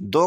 2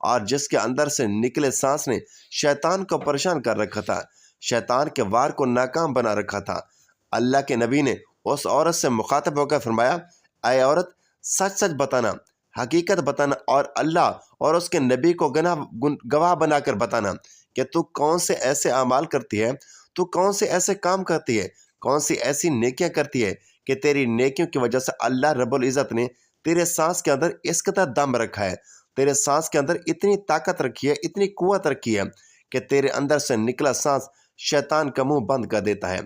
اور جس کے اندر سے نکلے سانس نے شیطان کو پریشان کر رکھا تھا، شیطان کے وار کو ناکام بنا رکھا تھا۔ اللہ کے نبی نے اس عورت سے مخاطب ہو کر فرمایا، اے عورت، سچ سچ بتانا، حقیقت بتانا اور اللہ اور اس کے نبی کو گواہ بنا کر بتانا کہ تو کون سے ایسے اعمال کرتی ہے، تو کون سے ایسے کام کرتی ہے، کون سی ایسی نیکیاں کرتی ہے کہ تیری نیکیوں کی وجہ سے اللہ رب العزت نے تیرے سانس کے اندر اس قدر دم رکھا ہے، تیرے سانس کے اندر اتنی طاقت رکھی ہے، اتنی قوت رکھی ہے کہ تیرے اندر سے نکلا سانس شیطان کا منہ بند کر دیتا ہے۔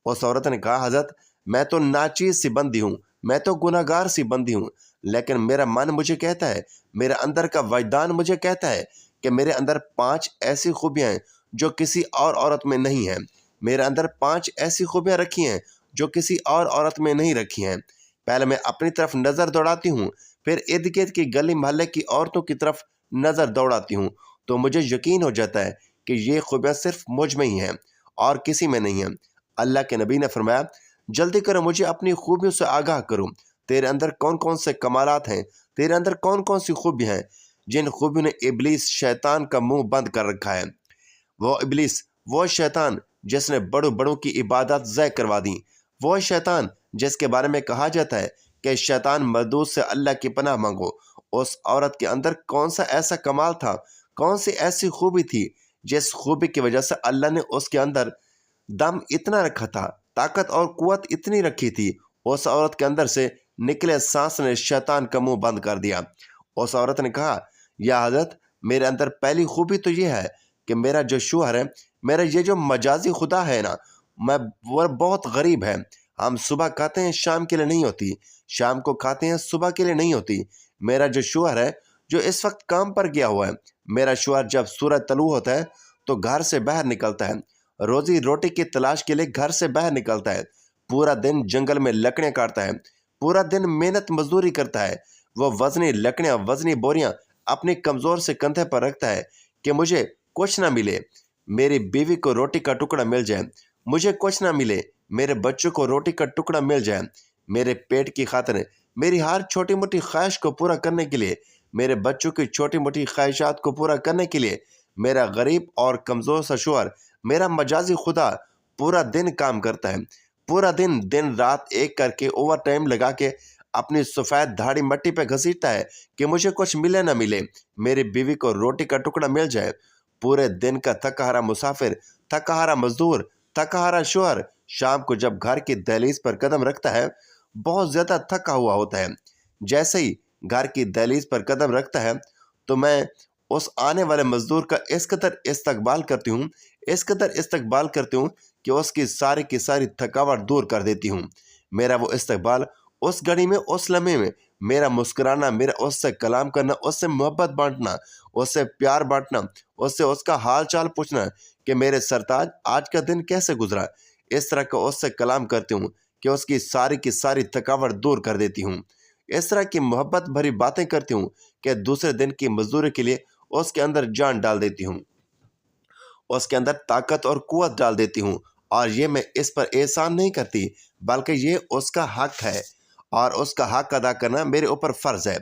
اس عورت نے کہا، حضرت، میں تو ناچیز سی بندی ہوں، میں تو گناہ گار سی بندی ہوں، لیکن میرا من مجھے کہتا ہے، میرا اندر کا وجدان مجھے کہتا ہے کہ میرے اندر 5 ایسی خوبیاں ہیں جو کسی اور عورت میں نہیں ہیں، میرے اندر 5 ایسی خوبیاں رکھی ہیں جو کسی اور عورت میں نہیں رکھی ہیں۔ پہلے میں اپنی طرف نظر دوڑاتی ہوں، پھر ارد گرد کی گلی محلے کی عورتوں کی طرف نظر دوڑاتی ہوں تو مجھے یقین ہو جاتا ہے کہ یہ خوبیاں صرف مجھ میں ہی ہیں اور کسی میں نہیں ہیں۔ اللہ کے نبی نے فرمایا، جلدی کرو، مجھے اپنی خوبیوں سے آگاہ کرو، تیرے اندر کون کون سے کمالات ہیں، تیرے اندر کون کون سی خوبیاں ہیں جن خوبیوں نے ابلیس شیطان کا منہ بند کر رکھا ہے۔ وہ ابلیس، وہ شیطان جس نے بڑوں بڑوں کی عبادات ضائع کروا دی، وہ شیطان جس کے بارے میں کہا جاتا ہے کہ شیطان مردود سے اللہ کی پناہ مانگو، اس عورت کے اندر کون سا ایسا کمال تھا، کون سی ایسی خوبی تھی جس خوبی کی وجہ سے اللہ نے اس کے اندر دم اتنا رکھا تھا، طاقت اور قوت اتنی رکھی تھی، اس عورت کے اندر سے نکلے سانس نے شیطان کا منہ بند کر دیا۔ اس عورت نے کہا، یا حضرت، میرے اندر پہلی خوبی تو یہ ہے کہ میرا جو شوہر ہے، میرا یہ جو مجازی خدا ہے نا، وہ بہت غریب ہے، ہم صبح کھاتے ہیں شام کے لیے نہیں ہوتی، شام کو کھاتے ہیں صبح کے لیے نہیں ہوتی۔ میرا جو شوہر ہے جو اس وقت کام پر گیا ہوا ہے، میرا شوہر جب سورج طلوع ہوتا ہے تو گھر سے باہر نکلتا ہے، روزی روٹی کی تلاش کے لیے گھر سے باہر نکلتا ہے، پورا دن جنگل میں لکڑیاں کاٹتا ہے، پورا دن محنت مزدوری کرتا ہے، وہ وزنی لکڑیاں، وزنی بوریاں اپنی کمزور سے کندھے پر رکھتا ہے کہ مجھے کچھ نہ ملے، میری بیوی کو روٹی کا ٹکڑا مل جائے، مجھے کچھ نہ ملے، میرے بچوں کو روٹی کا ٹکڑا مل جائے، میرے پیٹ کی خاطر، میری ہر چھوٹی موٹی خواہش کو پورا کرنے کے لیے، میرے بچوں کی چھوٹی موٹی خواہشات کو پورا کرنے کے لیے میرا غریب اور کمزور سا شوہر، میرا مجازی خدا پورا دن کام کرتا ہے، پورا دن دن رات ایک کر کے اوور ٹائم لگا کے اپنی سفید دھاڑی مٹی پہ گھسیٹتا ہے کہ مجھے کچھ ملے نہ ملے، میری بیوی کو روٹی کا ٹکڑا مل جائے۔ پورے دن کا تھکا ہارا مسافر، تھکا ہارا مزدور، تھکا ہارا شوہر شام کو جب گھر کی دہلیز پر قدم رکھتا ہے، بہت زیادہ تھکا ہوا ہوتا ہے، جیسے ہی گھر کی دہلیز پر قدم رکھتا ہے تو میں اس آنے والے مزدور کا اس قدر استقبال کرتی ہوں، اس قدر استقبال کرتی ہوں کہ اس کی ساری تھکاوٹ دور کر دیتی ہوں۔ میرا وہ استقبال، اس گھڑی میں، اس لمحے میں میرا مسکرانا، میرا اس سے کلام کرنا، اس سے محبت بانٹنا، اس سے پیار بانٹنا، اس سے اس کا حال چال پوچھنا کہ میرے سرتاج آج کا دن کیسے گزرا، اس طرح کا اس سے کلام کرتی ہوں کہ اس کی ساری تھکاوٹ دور کر دیتی ہوں، اس طرح کی محبت بھری باتیں کرتی ہوں کہ دوسرے دن کی مزدوری کے لیے اس کے اندر جان ڈال دیتی ہوں، اس کے اندر طاقت اور قوت ڈال دیتی ہوں، اور یہ میں اس پر احسان نہیں کرتی بلکہ یہ اس کا حق ہے، اور اس کا حق ادا کرنا میرے اوپر فرض ہے۔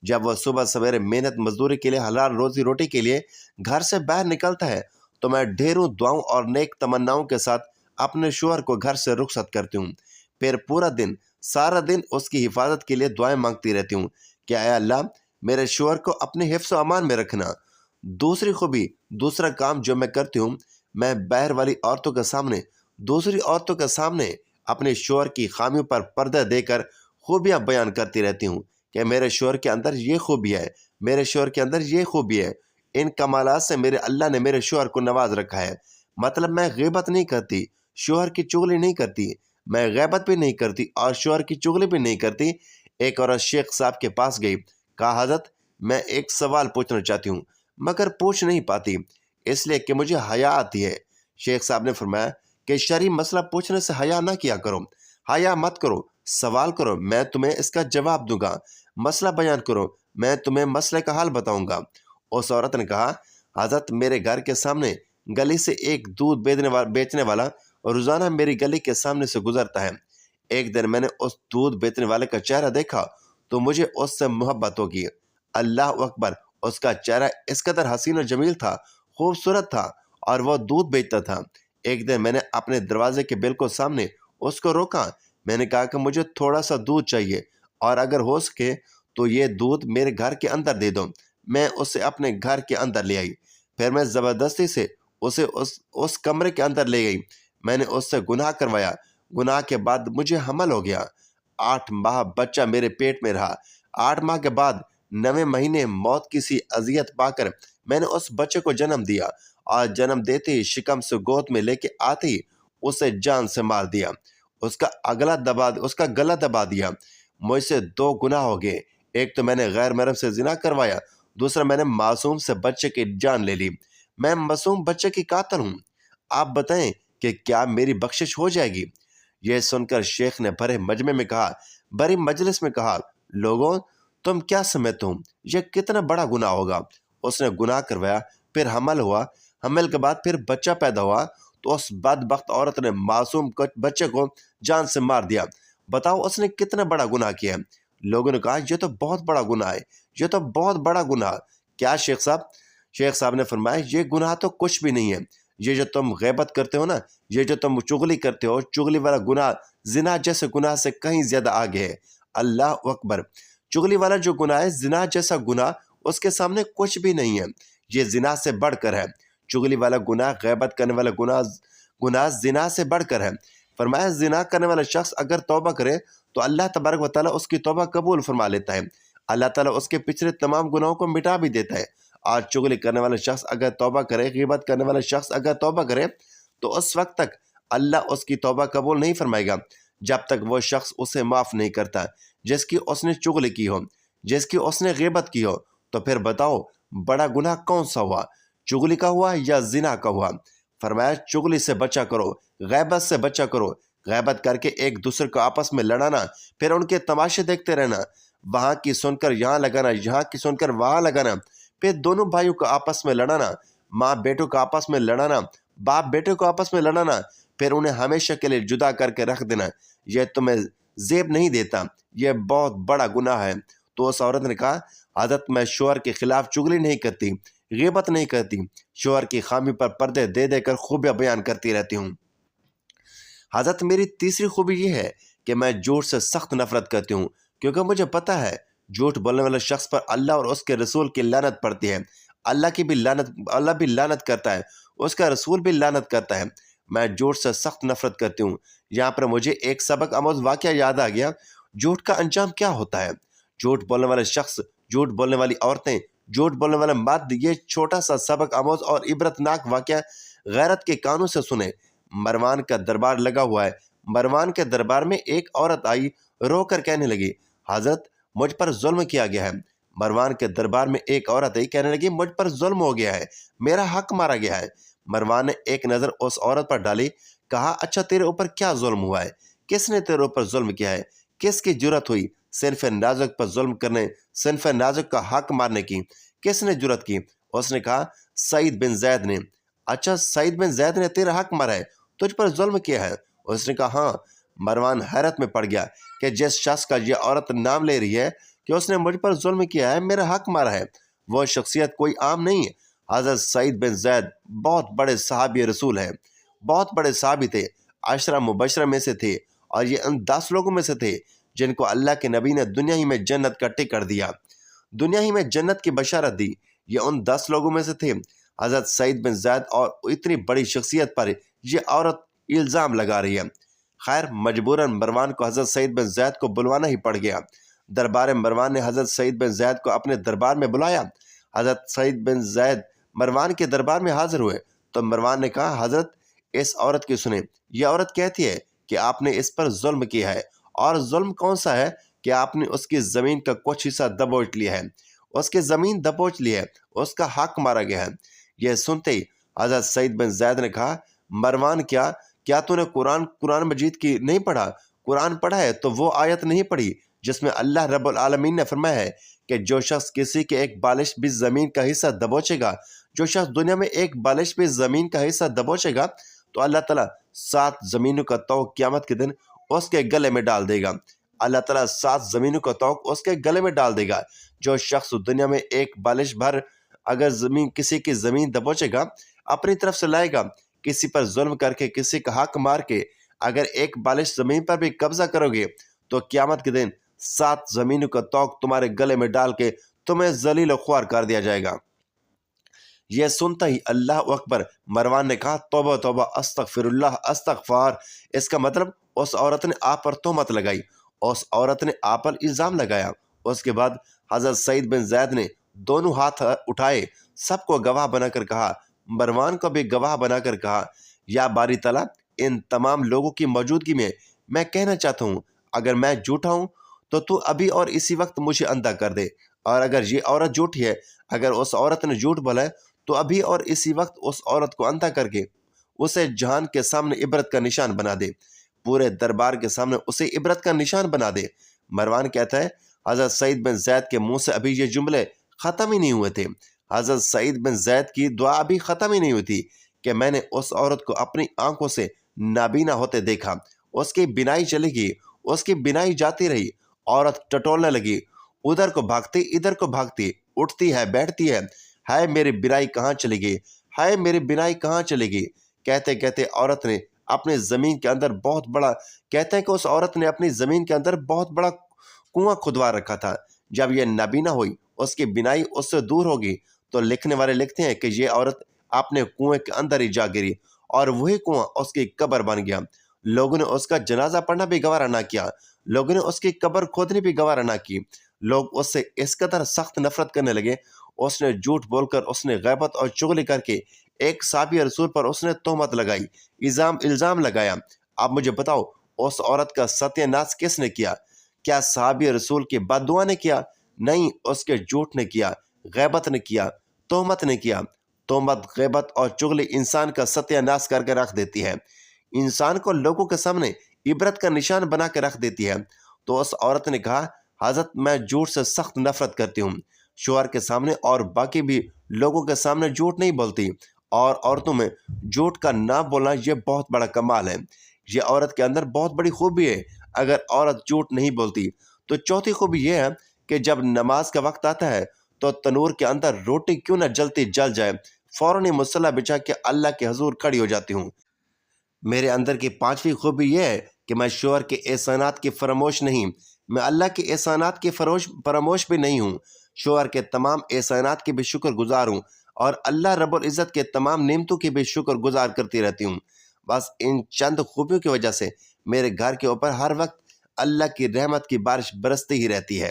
جب وہ صبح سویرے محنت مزدوری کے لیے، حلال روزی روٹی کے لیے گھر سے باہر نکلتا ہے تو میں ڈھیروں دعاؤں اور نیک تمناؤں کے ساتھ اپنے شوہر کو گھر سے رخصت کرتی ہوں، پھر پورا دن، سارا دن اس کی حفاظت کے لیے دعائیں مانگتی رہتی ہوں کہ اے اللہ، میرے شوہر کو اپنے حفظ و امان میں رکھنا۔ دوسری خوبی، دوسرا کام جو میں کرتی ہوں، میں باہر والی عورتوں کے سامنے، دوسری عورتوں کے سامنے اپنے شوہر کی خامیوں پر پردہ دے کر خوبیاں بیان کرتی رہتی ہوں کہ میرے شوہر کے اندر یہ خوبی ہے، میرے شوہر کے اندر یہ خوبی ہے، ان کمالات سے میرے اللہ نے میرے شوہر کو نواز رکھا ہے۔ مطلب میں غیبت نہیں کرتی، شوہر کی چغلی نہیں کرتی، میں غیبت بھی نہیں کرتی اور شوہر کی چغلی بھی نہیں کرتی۔ ایک عورت شیخ صاحب کے پاس گئی، کہا حضرت میں ایک سوال پوچھنا چاہتی ہوں مگر پوچھ نہیں پاتی اس لیے کہ مجھے حیا آتی ہے۔ شیخ صاحب نے فرمایا کہ شرعی مسئلہ پوچھنے سے حیا نہ کیا کرو، حیا مت کرو، سوال کرو، میں تمہیں اس کا جواب دوں گا، مسئلہ بیان کرو، میں تمہیں مسئلے کا حل بتاؤں گا۔ اس عورت نے کہا حضرت میرے گھر کے سامنے گلی سے ایک دودھ بیچنے والا روزانہ میری گلی کے سامنے سے گزرتا ہے، ایک دن میں نے اس دودھ بیچنے والے کا چہرہ دیکھا تو مجھے اس سے محبت ہوگی۔ اللہ اکبر، اس کا چہرہ اس قدر حسین و جمیل تھا، خوبصورت تھا، اور وہ دودھ بیچتا تھا۔ ایک دن میں نے اپنے دروازے کے بالکل سامنے اس کو روکا۔ میں نے کہا کہ مجھے تھوڑا سا دودھ چاہیے، اور اگر ہو سکے تو یہ دودھ میرے گھر کے اندر دے دو۔ میں اسے اپنے گھر کے اندر لے آئی، پھر میں زبردستی سے اسے اس کمرے کے اندر لے گئی۔ میں نے اس سے گناہ کروایا، گناہ کے بعد مجھے حمل ہو گیا۔ 8 ماہ بچہ میرے پیٹ میں رہا۔ 8 ماہ کے بعد 9ویں مہینے موت کی سی اذیت پا کر میں نے اس بچے کو جنم دیا، اور جنم دیتے ہی شکم سے گود میں لے کے آتے ہی اسے جان سے مار دیا، اس کا گلا دبا دیا۔ مجھ سے 2 گناہ ہو گئے، ایک تو میں نے غیر محرم سے زنا کروایا، دوسرا میں نے معصوم سے بچے کی جان لے لی۔ میں معصوم بچے کی قاتل ہوں، آپ بتائیں کہ کیا میری بخشش ہو جائے گی؟ یہ سن کر شیخ نے بڑے مجلس میں کہا، لوگوں تم کیا سمجھتے ہو یہ کتنا بڑا گناہ ہوگا؟ اس نے گناہ کروایا، پھر حمل ہوا، حمل کے بعد پھر بچہ پیدا ہوا، تو اس بدبخت عورت نے معصوم بچے کو جان سے مار دیا۔ بتاؤ اس نے کتنا بڑا گناہ کیا ہے؟ لوگوں نے کہا یہ تو بہت بڑا گناہ ہے، یہ تو بہت بڑا گناہ۔ کیا شیخ صاحب؟ شیخ صاحب نے فرمایا یہ گناہ تو کچھ بھی نہیں ہے، یہ جو تم غیبت کرتے ہو نا، یہ جو تم چغلی کرتے ہو، چغلی والا گناہ زنا جیسے گناہ سے کہیں زیادہ آگے ہے۔ اللہ اکبر! چغلی والا جو گناہ ہے، زنا جیسا گناہ اس کے سامنے کچھ بھی نہیں ہے، یہ زنا سے بڑھ کر ہے۔ چغلی والا گناہ، غیبت کرنے والا گناہ زنا سے بڑھ کر ہے۔ فرمایا زنا کرنے والا شخص اگر توبہ کرے تو اللہ تبارک و تعالیٰ اس کی توبہ قبول فرما لیتا ہے، اللہ تعالیٰ اس کے پچھلے تمام گناہوں کو مٹا بھی دیتا ہے۔ اور چغلی کرنے والا شخص اگر توبہ کرے، غیبت کرنے والا شخص اگر توبہ کرے تو اس وقت تک اللہ اس کی توبہ قبول نہیں فرمائے گا جب تک وہ شخص اسے معاف نہیں کرتا جس کی اس نے چغلی کی ہو، جس کی اس نے غیبت کی ہو۔ تو پھر بتاؤ بڑا گناہ کون سا ہوا، چغلی کا ہوا یا زنا کا ہوا؟ فرمایا چغلی سے بچا کرو، غیبت سے بچا کرو۔ غیبت کر کے ایک دوسرے کو آپس میں لڑانا، پھر ان کے تماشے دیکھتے رہنا، وہاں کی سن کر یہاں لگانا، یہاں کی سن کر وہاں لگانا، پھر دونوں بھائیوں کو آپس میں لڑانا، ماں بیٹوں کو آپس میں لڑانا، باپ بیٹے کو آپس میں لڑانا، پھر انہیں ہمیشہ کے لیے جدا کر کے رکھ دینا، یہ تمہیں زیب نہیں دیتا، یہ بہت بڑا گناہ ہے۔ تو اس عورت نے کہا، حضرت میں شوہر کے خلاف چغلی نہیں کرتی، غیبت نہیں کرتی، شوہر کی خامی پر پردے دے دے کر خوبیاں بیان کرتی رہتی ہوں۔ حضرت میری تیسری خوبی یہ ہے کہ میں جھوٹ سے سخت نفرت کرتی ہوں، کیونکہ مجھے پتہ ہے جھوٹ بولنے والے شخص پر اللہ اور اس کے رسول کی لعنت پڑتی ہے، اللہ بھی لعنت کرتا ہے، اس کا رسول بھی لعنت کرتا ہے۔ میں جھوٹ سے سخت نفرت کرتی ہوں۔ یہاں پر مجھے ایک سبق آموز واقعہ یاد آ گیا۔ جھوٹ کا انجام کیا ہوتا ہے؟ جھوٹ بولنے والے شخص، جھوٹ بولنے والی عورتیں، جھوٹ بولنے والا مرد، یہ چھوٹا سا سبق آموز اور عبرتناک واقعہ غیرت کے کانوں سے سنیں۔ مروان کا دربار لگا ہوا ہے۔ مروان کے دربار میں ایک عورت آئی، رو کر کہنے لگی، حضرت مجھ پر ظلم کیا گیا ہے۔ مروان کے دربار میں ایک عورت آئی، کہنے لگی مجھ پر ظلم ہو گیا ہے، میرا حق مارا گیا ہے۔ مروان نے ایک نظر اس عورت پر ڈالی، کہا اچھا تیرے اوپر کیا ظلم ہوا ہے؟ کس نے تیرے اوپر ظلم کیا ہے؟ کس کی جرت ہوئی صنف نازک پر ظلم کرنے، صنف نازک کا حق مارنے کی؟ کس نے جرت کی؟ اس نے کہا سعید بن زید نے۔ اچھا سعید بن زید نے تیرا حق مارا ہے، تجھ پر ظلم کیا ہے؟ اس نے کہا ہاں۔ مروان حیرت میں پڑ گیا کہ جس شخص کا یہ عورت نام لے رہی ہے کہ اس نے مجھ پر ظلم کیا ہے، میرا حق مارا ہے، وہ شخصیت کوئی عام نہیں ہے۔ حضرت سعید بن زید بہت بڑے صحابی رسول ہیں، بہت بڑے صحابی تھے، 10 مبشرہ میں سے تھے، اور یہ ان 10 لوگوں میں سے تھے جن کو اللہ کے نبی نے دنیا ہی میں جنت کا ٹکٹ دیا، دنیا ہی میں جنت کی بشارت دی۔ یہ ان 10 لوگوں میں سے تھے۔ حضرت سعید بن زید اور اتنی بڑی شخصیت پر یہ عورت الزام لگا رہی ہے۔ خیر مجبوراً مروان کو حضرت سعید بن زید کو بلوانا ہی پڑ گیا۔ دربار مروان نے حضرت سعید بن زید کو اپنے دربار میں بلایا۔ حضرت سعید بن زید مروان کے دربار میں حاضر ہوئے تو مروان نے کہا حضرت اس عورت کی سنیں، یہ عورت کہتی ہے کہ آپ نے اس پر ظلم کیا ہے، اور ظلم کون سا ہے کہ آپ نے اس کی زمین کا کچھ حصہ دبوچ لیا ہے، اس کی زمین دبوچ لی ہے، اس کا حق مارا گیا ہے۔ یہ سنتے ہی حضرت سعید بن زید نے کہا مروان کیا تو نے قرآن مجید کی نہیں پڑھا؟ قرآن پڑھا ہے تو وہ آیت نہیں پڑھی جس میں اللہ رب العالمین نے فرمایا ہے کہ جو شخص کسی کے ایک بالش بھی زمین کا حصہ دبوچے گا، جو شخص دنیا میں ایک بالش بھی زمین کا حصہ دبوچے گا تو اللہ تعالیٰ 7 زمینوں کا تو قیامت کے دن اس کے گلے میں ڈال دے گا۔ اللہ تعالیٰ 7 زمینوں کا توق اس کے گلے میں ڈال دے گا۔ جو شخص دنیا میں ایک بالش بھر اگر کسی کی زمین دبوچے گا، اپنی طرف سے لائے گا، کسی پر ظلم کر کے، کسی کا حق مار کے اگر ایک بالش زمین پر بھی قبضہ کرو گے تو قیامت کے دن 7 زمینوں کا توق تمہارے گلے میں ڈال کے تمہیں ذلیل و خوار کر دیا جائے گا۔ یہ سنتا ہی اللہ اکبر، مروان نے کہا توبہ توبہ، استغفر اللہ استغفار۔ اس کا مطلب اس عورت نے آپ پر تہمت لگائی، اس عورت نے آپ پر الزام لگایا۔ اس کے بعد حضرت سعید بن زید نے دونوں ہاتھ اٹھائے، سب کو گواہ بنا کر کہا، مروان کو بھی گواہ بنا کر کہا، یا باری تعالیٰ، ان تمام لوگوں کی موجودگی میں کہنا چاہتا ہوں، اگر میں جھوٹا ہوں تو ابھی اور اسی وقت مجھے اندھا کر دے، اور اگر یہ عورت جھوٹی ہے، اگر اس عورت نے جھوٹ بولا ہے تو ابھی اور اسی وقت اس عورت کو اندھا کر کے اسے جہان کے سامنے عبرت کا نشان بنا دے، پورے دربار کے سامنے اسے عبرت کا نشان بنا دے۔ مروان کہتا ہے حضرت سعید بن زید کے منہ سے ابھی یہ جملے ختم ہی نہیں ہوئے تھے، حضرت سعید بن زید کی دعا ابھی ختم ہی نہیں ہوئی تھی کہ میں نے اس عورت کو اپنی آنکھوں سے نابینا ہوتے دیکھا، اس کی بینائی چلی گئی، اس کی بینائی جاتی رہی، عورت ٹٹولنے لگی، ادھر کو بھاگتی ادھر کو بھاگتی، اٹھتی ہے بیٹھتی ہے، ہائے میری بینائی کہاں چلی گئی، ہائے میری بینائی کہاں چلی گئی۔ کہتے کہتے عورت نے اپنے زمین کے اندر بہت بڑا، کہتے ہیں کہ اس عورت نے اپنی زمین کے اندر بہت بڑا کنواں کھدوا رکھا تھا۔ جب یہ نابینا ہوئی، اس کی بینائی اس سے دور ہوگی، تو لکھنے والے لکھتے ہیں کہ یہ عورت اپنے کنویں کے اندر ہی جا گری، اور وہی کنواں اس کی قبر بن گیا۔ لوگوں نے اس کا جنازہ پڑھنا بھی گوارا نہ کیا، لوگوں نے اس کی قبر کھودنی بھی گوارا نہ کی، لوگ اس سے اس قدر سخت نفرت کرنے لگے۔ اس نے جھوٹ بول کر، اس نے غیبت اور چغلی کر کے ایک صحابی رسول پر اس نے تہمت لگائی، الزام لگایا۔ اب مجھے بتاؤ، اس عورت کا ستیہ ناش کس نے کیا؟ کیا صحابی رسول کی بد دعا نے کیا؟ نہیں، اس کے جھوٹ نے کیا، غیبت نے کیا، تہمت نے کیا۔ تہمت، غیبت اور چغلی انسان کا ستیہ ناش کر کے رکھ دیتی ہے، انسان کو لوگوں کے سامنے عبرت کا نشان بنا کے رکھ دیتی ہے۔ تو اس عورت نے کہا، حضرت میں جھوٹ سے سخت نفرت کرتی ہوں، شوہر کے سامنے اور باقی بھی لوگوں کے سامنے جھوٹ نہیں بولتی، اور عورتوں میں جھوٹ کا نہ بولنا یہ بہت بڑا کمال ہے، یہ عورت کے اندر بہت بڑی خوبی ہے۔ اگر عورت جھوٹ نہیں بولتی تو چوتھی خوبی یہ ہے کہ جب نماز کا وقت آتا ہے تو تنور کے اندر روٹی کیوں نہ جلتی جل جائے، فوراً مصلی بچھا کے اللہ کے حضور کھڑی ہو جاتی ہوں۔ میرے اندر کی 5ویں خوبی یہ ہے کہ میں شوہر کے احسانات کی فراموش نہیں، میں اللہ کے احسانات کی فراموش بھی نہیں ہوں، شوہر کے تمام احسانات کی بھی شکر گزار ہوں، اور اللہ رب العزت کے تمام نعمتوں کی بھی شکر گزار کرتی رہتی ہوں۔ بس ان چند خوبیوں کی وجہ سے میرے گھر کے اوپر ہر وقت اللہ کی رحمت کی بارش برستی ہی رہتی ہے۔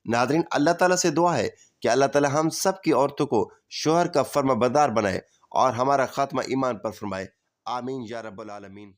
ناظرین، اللہ تعالیٰ سے دعا ہے کہ اللہ تعالیٰ ہم سب کی عورتوں کو شوہر کا فرما بردار بنائے اور ہمارا خاتمہ ایمان پر فرمائے، آمین یا رب العالمین۔